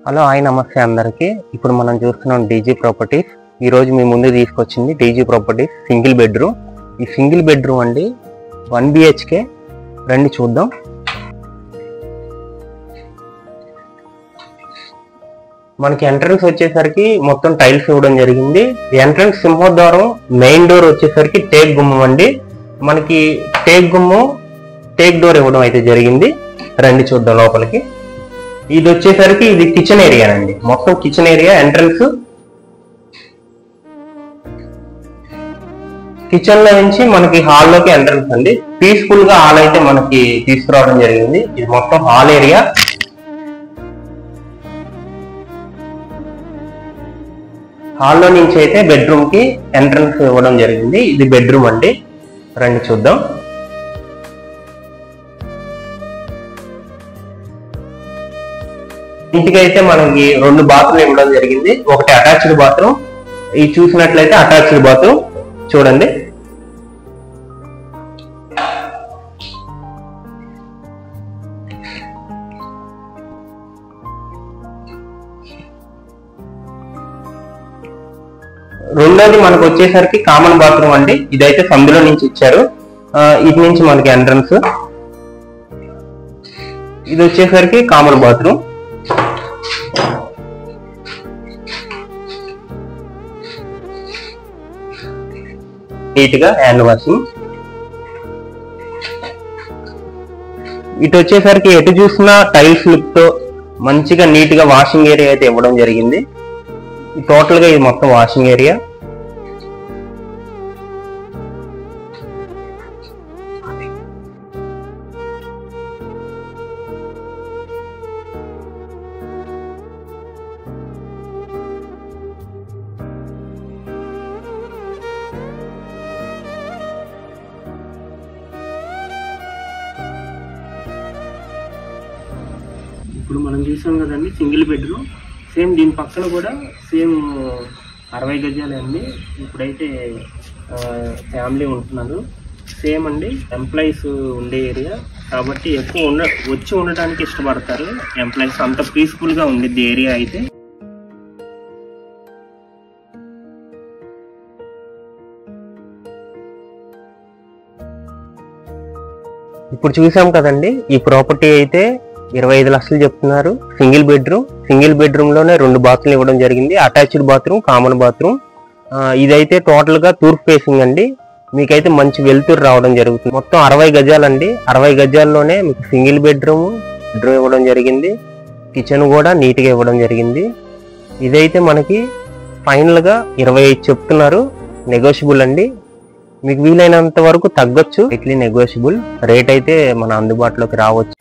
Hello hi నమస్తే అందరికీ. ఇప్పుడు మనం చూస్తున్నాం డీజీ ప్రాపర్టీస్. ఈరోజు మీ ముందు తీసుకొచ్చింది డీజీ ప్రాపర్టీస్ సింగిల్ బెడ్రూమ్. ఈ సింగిల్ బెడ్రూమ్ అండి 1 BHK. రండి చూద్దాం. మనకి ఎంట్రన్స్ వచ్చేసరికి మొత్తం టైల్స్ ఇవ్వడం జరిగింది. ఎంట్రన్స్ సింహద్వారం, మెయిన్ డోర్ వచ్చేసరికి టేక్ గుమ్మం అండి. మనకి టేక్ గుమ్మం, టేక్ డోర్ ఇవ్వడం అయితే జరిగింది. రండి చూద్దాం లోపలికి. ఇది వచ్చేసరికి ఇది కిచెన్ ఏరియా అండి. మొత్తం కిచెన్ ఏరియా. ఎంట్రన్స్ కిచెన్ లో నుంచి మనకి హాల్లోకి ఎంట్రన్స్ అండి. పీస్ఫుల్ గా హాల్ అయితే మనకి తీసుకురావడం జరిగింది. ఇది మొత్తం హాల్ ఏరియా. హాల్లో నుంచి అయితే బెడ్రూమ్ కి ఎంట్రన్స్ ఇవ్వడం జరిగింది. ఇది బెడ్రూమ్ అండి. రండి చూద్దాం. ఇంటికి అయితే మనకి 2 బాత్రూమ్ ఇవ్వడం జరిగింది. ఒకటి అటాచ్డ్ బాత్రూమ్. ఇది చూసినట్లయితే అటాచ్డ్ బాత్రూమ్ చూడండి. రెండోది మనకు వచ్చేసరికి కామన్ బాత్రూమ్ అండి. ఇదైతే సందులో నుంచి ఇచ్చారు. ఇటు నుంచి మనకి ఎంట్రన్స్. ఇది వచ్చేసరికి కామన్ బాత్రూమ్. నీట్ గా హ్యాండ్ వాషింగ్. ఇటు వచ్చేసరికి ఎటు చూసినా టైల్స్ లుక్ తో మంచిగా నీట్ గా వాషింగ్ ఏరియా అయితే ఇవ్వడం జరిగింది. టోటల్ గా ఇది మొత్తం వాషింగ్ ఏరియా. ఇప్పుడు మనం చూసాం కదండి సింగిల్ బెడ్రూమ్. సేమ్ దీని పక్కన కూడా సేమ్ 60 గజాలే అండి. ఇప్పుడైతే ఫ్యామిలీ ఉంటున్నారు. సేమ్ అండి. ఎంప్లాయీస్ ఉండే ఏరియా కాబట్టి ఎక్కువ వచ్చి ఉండటానికి ఇష్టపడతారు ఎంప్లాయీస్. అంత పీస్ఫుల్ గా ఉండిద్ది ఏరియా అయితే. ఇప్పుడు చూసాం కదండి. ఈ ప్రాపర్టీ అయితే 25 లక్షలు చెప్తున్నారు. Single bedroom. సింగిల్ బెడ్రూమ్ లోనే 2 బాత్రూమ్లు ఇవ్వడం జరిగింది. Attached bathroom, common bathroom. ఇదైతే టోటల్ గా తూర్పు ఫేసింగ్ అండి. మీకైతే మంచి వెలుతురు రావడం జరుగుతుంది. మొత్తం 60 గజాలండి. 60 గజాల్లోనే మీకు సింగిల్ బెడ్రూమ్ ఇవ్వడం జరిగింది. కిచెన్ కూడా నీట్ గా ఇవ్వడం జరిగింది. ఇదైతే మనకి ఫైనల్ గా 25 చెప్తున్నారు. నెగోషియబుల్ అండి. మీకు వీలైనంత వరకు తగ్గొచ్చు. ఇట్లీ నెగోషియబుల్ రేట్ అయితే మన అందుబాటులోకి రావచ్చు.